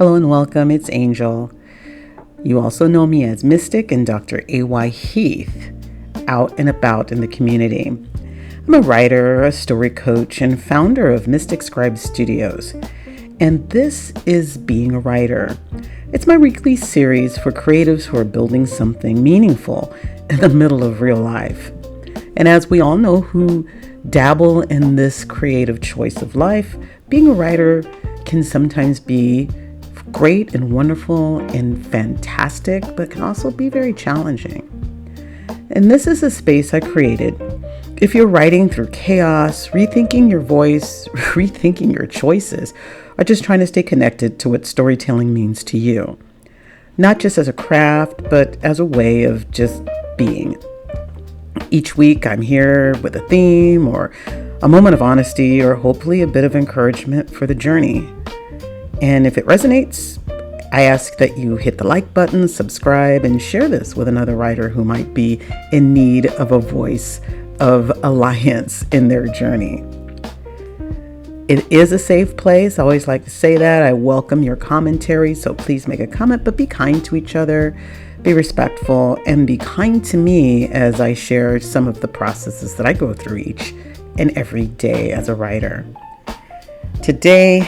Hello and welcome, it's Angel. You also know me as Mystic and Dr. A.Y. Heath, out and about in the community. I'm a writer, a story coach, and founder of Mystic Scribe Studios. And this is Being a Writer. It's my weekly series for creatives who are building something meaningful in the middle of real life. And as we all know who dabble in this creative choice of life, being a writer can sometimes be great and wonderful and fantastic, but can also be very challenging. And this is a space I created. If you're writing through chaos, rethinking your voice, rethinking your choices, or just trying to stay connected to what storytelling means to you, not just as a craft, but as a way of just being. Each week I'm here with a theme or a moment of honesty or hopefully a bit of encouragement for the journey. And if it resonates, I ask that you hit the like button, subscribe, and share this with another writer who might be in need of a voice of alliance in their journey. It is a safe place. I always like to say that. I welcome your commentary, so please make a comment, but be kind to each other, be respectful, and be kind to me as I share some of the processes that I go through each and every day as a writer. Today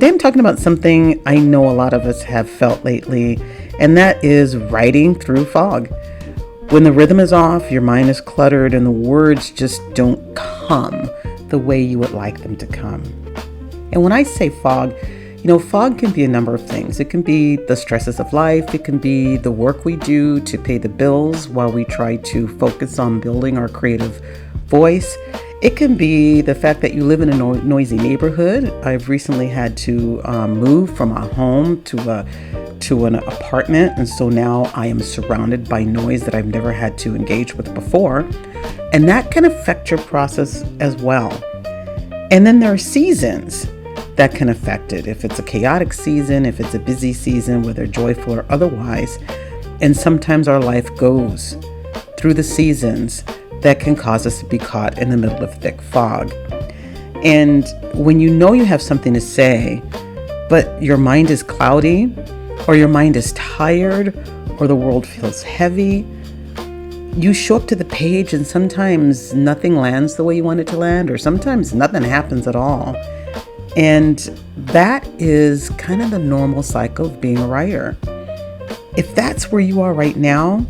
I'm talking about something I know a lot of us have felt lately, and that is writing through fog. When the rhythm is off, your mind is cluttered, and the words just don't come the way you would like them to come. And when I say fog, fog can be a number of things. It can be the stresses of life. It can be the work we do to pay the bills while we try to focus on building our creative voice. It can be the fact that you live in a noisy neighborhood. I've recently had to move from a home to an apartment, and so now I am surrounded by noise that I've never had to engage with before, and that can affect your process as well. And then there are seasons that can affect it. If it's a chaotic season, if it's a busy season, whether joyful or otherwise, and sometimes our life goes through the seasons that can cause us to be caught in the middle of thick fog. And when you know you have something to say, but your mind is cloudy, or your mind is tired, or the world feels heavy, you show up to the page and sometimes nothing lands the way you want it to land, or sometimes nothing happens at all. And that is kind of the normal cycle of being a writer. If that's where you are right now,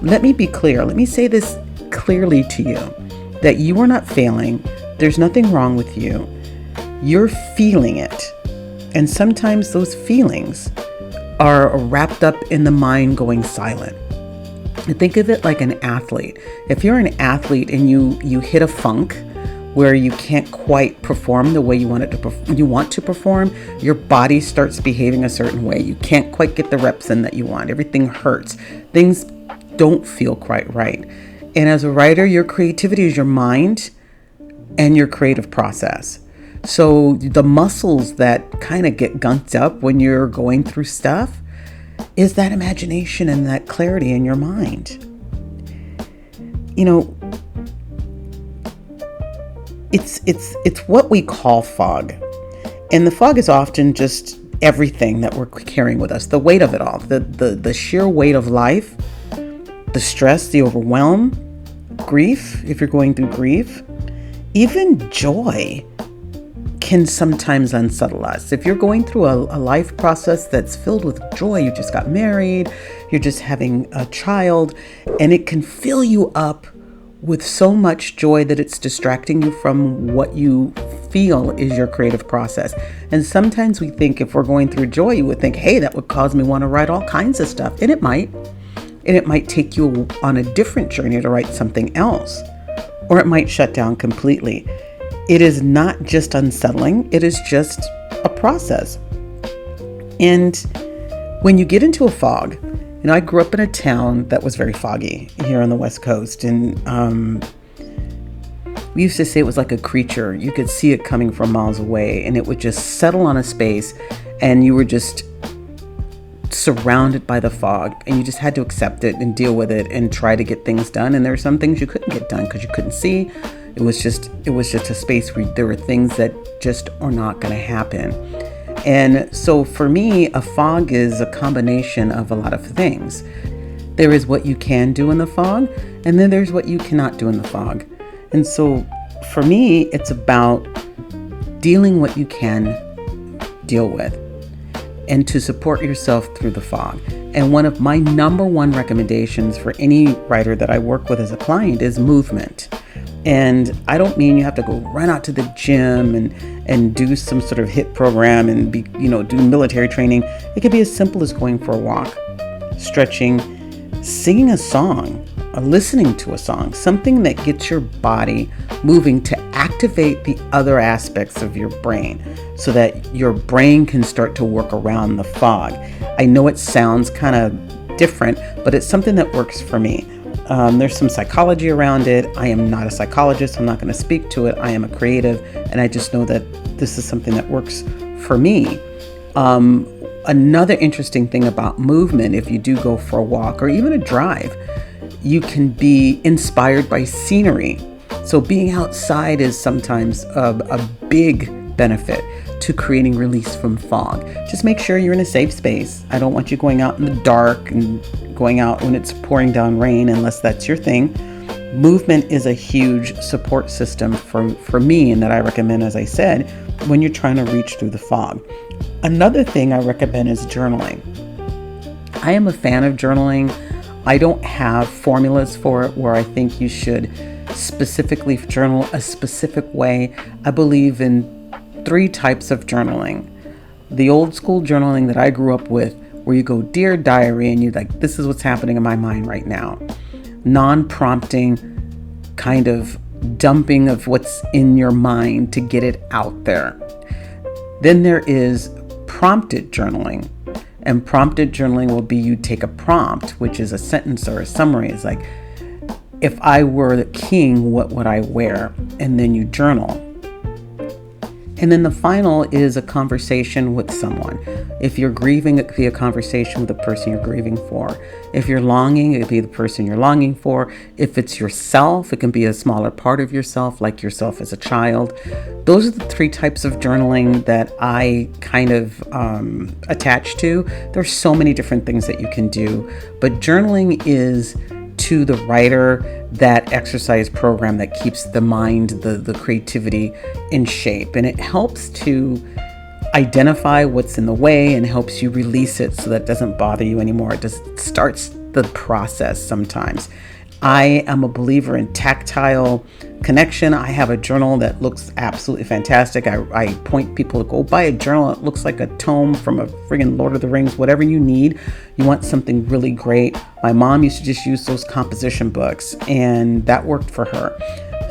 let me be clear. Let me say this clearly to you, that you are not failing. There's nothing wrong with you. You're feeling it. And sometimes those feelings are wrapped up in the mind going silent. Think of it like an athlete. If you're an athlete and you hit a funk where you can't quite perform the way you want to perform, your body starts behaving a certain way. You can't quite get the reps in that you want. Everything hurts. Things don't feel quite right. And as a writer, your creativity is your mind and your creative process. So the muscles that kind of get gunked up when you're going through stuff is that imagination and that clarity in your mind. It's what we call fog. And the fog is often just everything that we're carrying with us, the weight of it all, the sheer weight of life, the stress, the overwhelm, grief, if you're going through grief, even joy can sometimes unsettle us. If you're going through a life process that's filled with joy, you just got married, you're just having a child, and it can fill you up with so much joy that it's distracting you from what you feel is your creative process. And sometimes we think if we're going through joy, you would think, hey, that would cause me want to write all kinds of stuff. And it might. And it might take you on a different journey to write something else, or it might shut down completely. It is not just unsettling, it is just a process. And when you get into a fog, I grew up in a town that was very foggy here on the West Coast, and we used to say it was like a creature. You could see it coming from miles away, and it would just settle on a space, and you were just surrounded by the fog, and you just had to accept it and deal with it and try to get things done. And there were some things you couldn't get done because you couldn't see. It was just a space where there were things that just are not going to happen. And so for me, a fog is a combination of a lot of things. There is what you can do in the fog, and then there's what you cannot do in the fog. And so for me, it's about dealing what you can deal with and to support yourself through the fog. And one of my number one recommendations for any writer that I work with as a client is movement. And I don't mean you have to go run out to the gym and do some sort of HIIT program and be, do military training. It could be as simple as going for a walk, stretching, singing a song, or listening to a song, something that gets your body moving to activate the other aspects of your brain so that your brain can start to work around the fog. I know it sounds kind of different, but it's something that works for me. There's some psychology around it. I am not a psychologist. I'm not going to speak to it. I am a creative, and I just know that this is something that works for me. Another interesting thing about movement, if you do go for a walk or even a drive, you can be inspired by scenery. So being outside is sometimes a big benefit to creating release from fog. Just make sure you're in a safe space. I don't want you going out in the dark and going out when it's pouring down rain, unless that's your thing. Movement is a huge support system for me, and that I recommend, as I said, when you're trying to reach through the fog. Another thing I recommend is journaling. I am a fan of journaling. I don't have formulas for it where I think you should specifically journal a specific way. I believe in 3 types of journaling. The old school journaling that I grew up with, where you go, "Dear Diary," and you're like, this is what's happening in my mind right now. Non-prompting kind of dumping of what's in your mind to get it out there. Then there is prompted journaling. And prompted journaling will be you take a prompt, which is a sentence or a summary. It's like, if I were the king, what would I wear? And then you journal. And then the final is a conversation with someone. If you're grieving, it could be a conversation with the person you're grieving for. If you're longing, it could be the person you're longing for. If it's yourself, it can be a smaller part of yourself, like yourself as a child. Those are the 3 types of journaling that I kind of attach to. There's so many different things that you can do, but journaling is, to the writer, that exercise program that keeps the mind, the creativity in shape. And it helps to identify what's in the way and helps you release it so that it doesn't bother you anymore. It just starts the process sometimes. I am a believer in tactile connection. I have a journal that looks absolutely fantastic. I point people to go buy a journal. It looks like a tome from a friggin' Lord of the Rings, whatever you need. You want something really great. My mom used to just use those composition books, and that worked for her.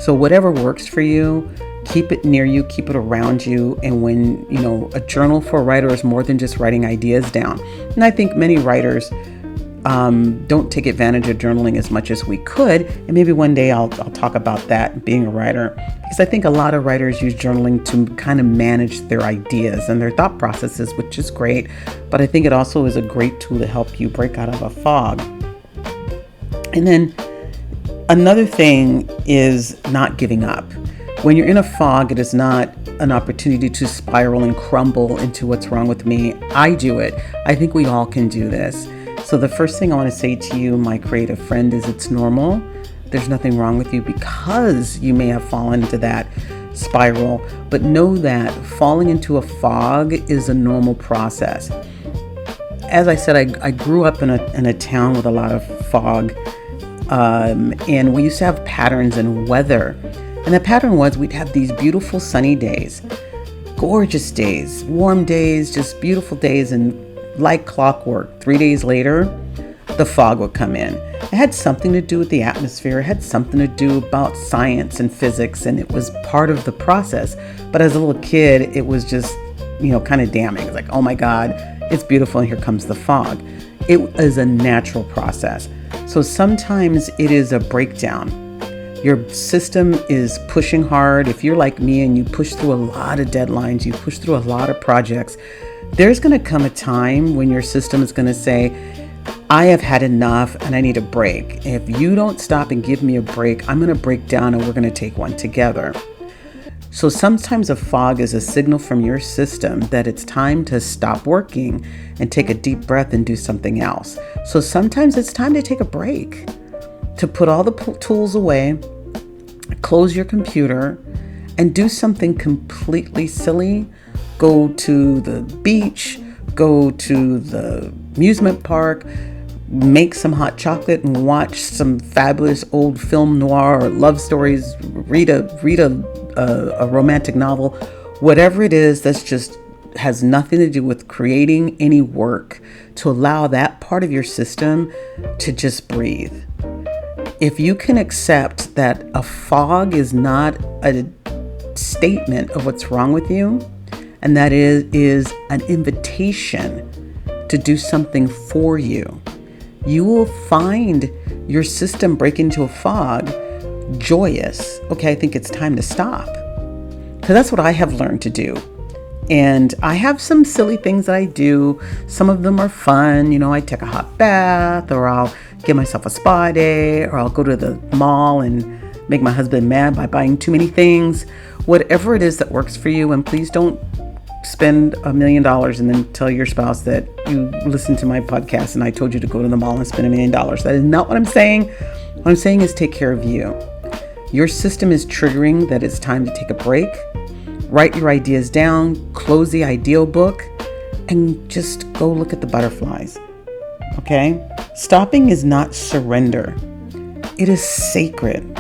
So whatever works for you, keep it near you, keep it around you. And when, a journal for a writer is more than just writing ideas down. And I think many writers don't take advantage of journaling as much as we could. And maybe one day I'll talk about that, being a writer, because I think a lot of writers use journaling to kind of manage their ideas and their thought processes, which is great. But I think it also is a great tool to help you break out of a fog. And then another thing is not giving up. When you're in a fog, it is not an opportunity to spiral and crumble into what's wrong with me. I do it. I think we all can do this. So the first thing I want to say to you, my creative friend, is it's normal. There's nothing wrong with you because you may have fallen into that spiral. But know that falling into a fog is a normal process. As I said, I grew up in a town with a lot of fog. And we used to have patterns in weather. And the pattern was we'd have these beautiful sunny days, gorgeous days, warm days, just beautiful days. And like clockwork, 3 days later, the fog would come in. It had something to do with the atmosphere. It had something to do about science and physics, and it was part of the process. But as a little kid, it was just, kind of damning. It's like, oh my God, it's beautiful, and here comes the fog. It is a natural process. So sometimes it is a breakdown. Your system is pushing hard. If you're like me and you push through a lot of deadlines, you push through a lot of projects, there's going to come a time when your system is going to say, I have had enough and I need a break. If you don't stop and give me a break, I'm going to break down and we're going to take one together. So sometimes a fog is a signal from your system that it's time to stop working and take a deep breath and do something else. So sometimes it's time to take a break, to put all the tools away, close your computer, and do something completely silly. Go to the beach, go to the amusement park, make some hot chocolate and watch some fabulous old film noir or love stories, read a romantic novel, whatever it is that's just has nothing to do with creating any work, to allow that part of your system to just breathe. If you can accept that a fog is not a statement of what's wrong with you, and that is an invitation to do something for you, you will find your system break into a fog joyous. Okay, I think it's time to stop. Because that's what I have learned to do. And I have some silly things that I do. Some of them are fun. I take a hot bath, or I'll give myself a spa day, or I'll go to the mall and make my husband mad by buying too many things. Whatever it is that works for you. And please don't spend $1 million and then tell your spouse that you listened to my podcast and I told you to go to the mall and spend $1 million. That is not what I'm saying. What I'm saying is take care of you. Your system is triggering that it's time to take a break. Write your ideas down, close the ideal book, and just go look at the butterflies. Okay? Stopping is not surrender. It is sacred.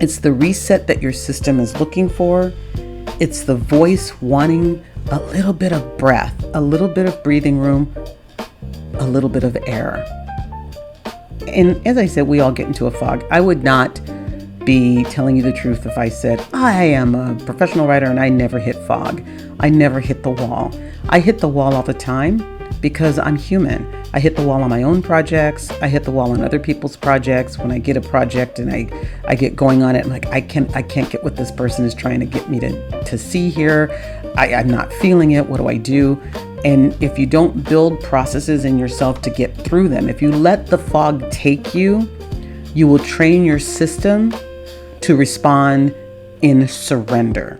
It's the reset that your system is looking for. It's the voice wanting a little bit of breath, a little bit of breathing room, a little bit of air. And as I said, we all get into a fog. I would not be telling you the truth if I said, I am a professional writer and I never hit fog. I never hit the wall. I hit the wall all the time because I'm human. I hit the wall on my own projects. I hit the wall on other people's projects. When I get a project and I get going on it, I'm like, I can't get what this person is trying to get me to see here. I'm not feeling it. What do I do? And if you don't build processes in yourself to get through them, if you let the fog take you, you will train your system to respond in surrender.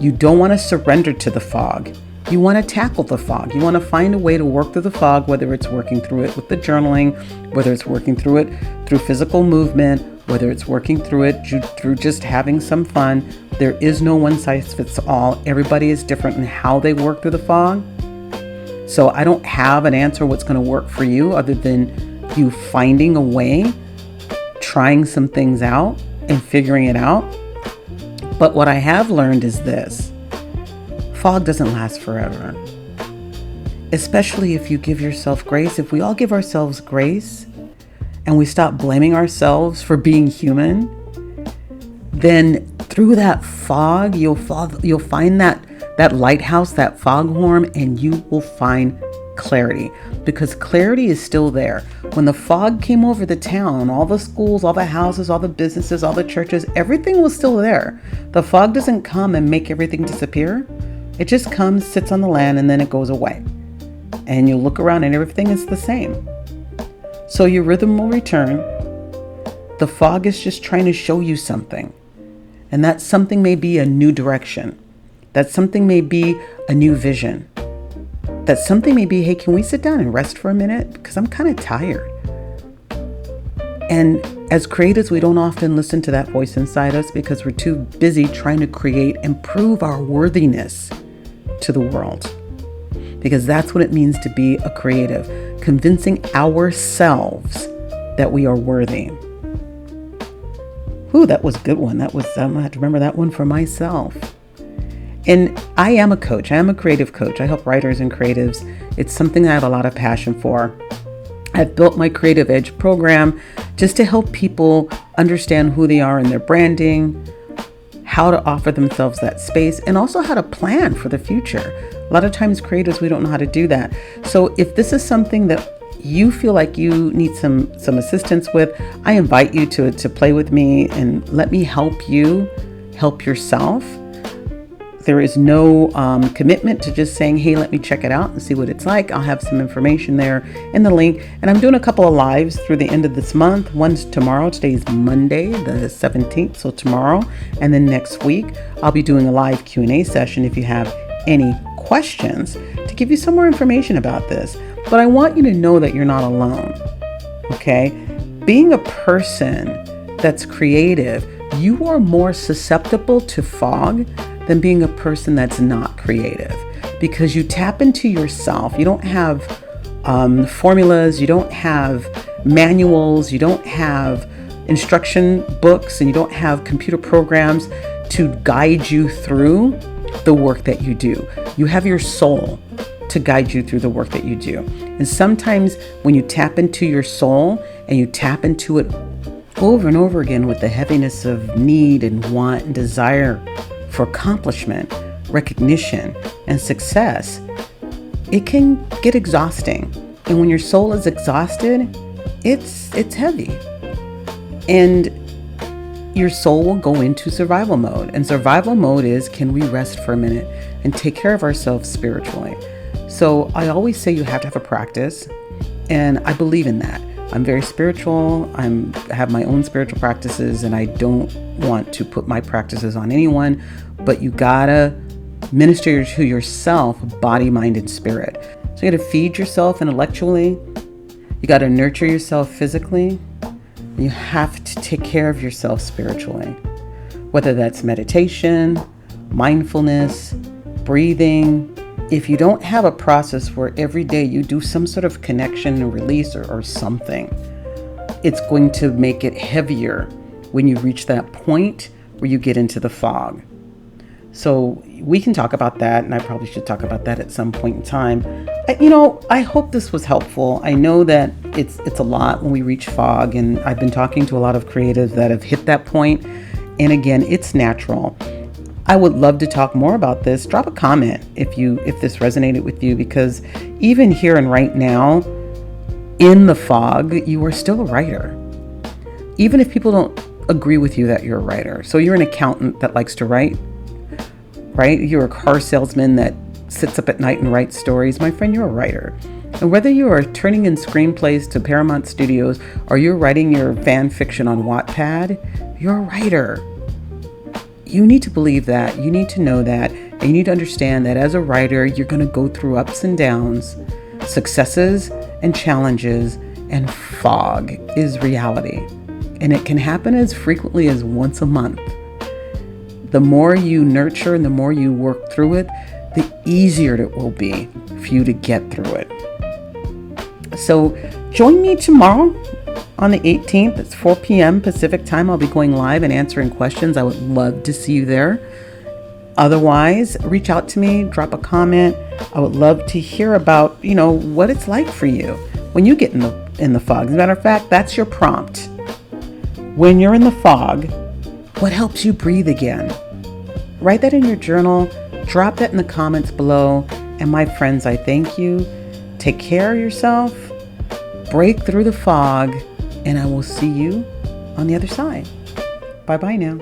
You don't want to surrender to the fog. You want to tackle the fog. You want to find a way to work through the fog, whether it's working through it with the journaling, whether it's working through it through physical movement, whether it's working through it through just having some fun. There is no one size fits all. Everybody is different in how they work through the fog. So I don't have an answer what's going to work for you other than you finding a way, trying some things out and figuring it out. But what I have learned is this: fog doesn't last forever. Especially if you give yourself grace. If we all give ourselves grace and we stop blaming ourselves for being human, then through that fog, you'll find that lighthouse, that foghorn, and you will find clarity, because clarity is still there. When the fog came over the town, all the schools, all the houses, all the businesses, all the churches, everything was still there. The fog doesn't come and make everything disappear. It just comes, sits on the land, and then it goes away. And you look around and everything is the same. So your rhythm will return. The fog is just trying to show you something. And that something may be a new direction. That something may be a new vision. That something may be, hey, can we sit down and rest for a minute? Because I'm kind of tired. And as creatives, we don't often listen to that voice inside us because we're too busy trying to create and prove our worthiness to the world. Because that's what it means to be a creative, convincing ourselves that we are worthy. Ooh, that was a good one. I'm gonna have to remember that one for myself. And I am a coach. I am a creative coach. I help writers and creatives. It's something I have a lot of passion for. I've built my Creative Edge program just to help people understand who they are in their branding, how to offer themselves that space, and also how to plan for the future. A lot of times creatives, we don't know how to do that. So if this is something that you feel like you need some assistance with, I invite you to play with me and let me help you help yourself There is no commitment to just saying, hey, let me check it out and see what it's like. I'll have some information there in the link. And I'm doing a couple of lives through the end of this month. One's tomorrow. Today's Monday, the 17th, so tomorrow. And then next week, I'll be doing a live Q&A session if you have any questions to give you some more information about this. But I want you to know that you're not alone, okay? Being a person that's creative, you are more susceptible to fog than being a person that's not creative, because you tap into yourself. You don't have formulas, you don't have manuals, you don't have instruction books, and you don't have computer programs to guide you through the work that you do. You have your soul to guide you through the work that you do. And sometimes when you tap into your soul and you tap into it over and over again with the heaviness of need and want and desire for accomplishment, recognition, and success, it can get exhausting. And when your soul is exhausted, it's heavy. And your soul will go into survival mode. And survival mode is, can we rest for a minute and take care of ourselves spiritually? So I always say you have to have a practice, and I believe in that. I'm very spiritual. I have my own spiritual practices, and I don't want to put my practices on anyone, but you gotta minister to yourself, body, mind, and spirit. So you gotta feed yourself intellectually. You gotta nurture yourself physically. You have to take care of yourself spiritually, whether that's meditation, mindfulness, breathing. If you don't have a process where every day you do some sort of connection and release or something, it's going to make it heavier when you reach that point where you get into the fog. So we can talk about that, and I probably should talk about that at some point in time. I hope this was helpful. I know that it's a lot when we reach fog, and I've been talking to a lot of creatives that have hit that point. And again, it's natural. I would love to talk more about this. Drop a comment if this resonated with you, because even here and right now, in the fog, you are still a writer. Even if people don't agree with you that you're a writer. So you're an accountant that likes to write, right? You're a car salesman that sits up at night and writes stories. My friend, you're a writer. And whether you are turning in screenplays to Paramount Studios or you're writing your fan fiction on Wattpad, you're a writer. You need to believe that. You need to know that. And you need to understand that as a writer, you're going to go through ups and downs, successes and challenges, and fog is reality. And it can happen as frequently as once a month. The more you nurture and the more you work through it, the easier it will be for you to get through it. So join me tomorrow on the 18th. It's 4 p.m. Pacific time. I'll be going live and answering questions. I would love to see you there. Otherwise, reach out to me, drop a comment. I would love to hear about, what it's like for you when you get in the fog. As a matter of fact, that's your prompt. When you're in the fog, what helps you breathe again? Write that in your journal. Drop that in the comments below. And my friends, I thank you. Take care of yourself. Break through the fog. And I will see you on the other side. Bye-bye now.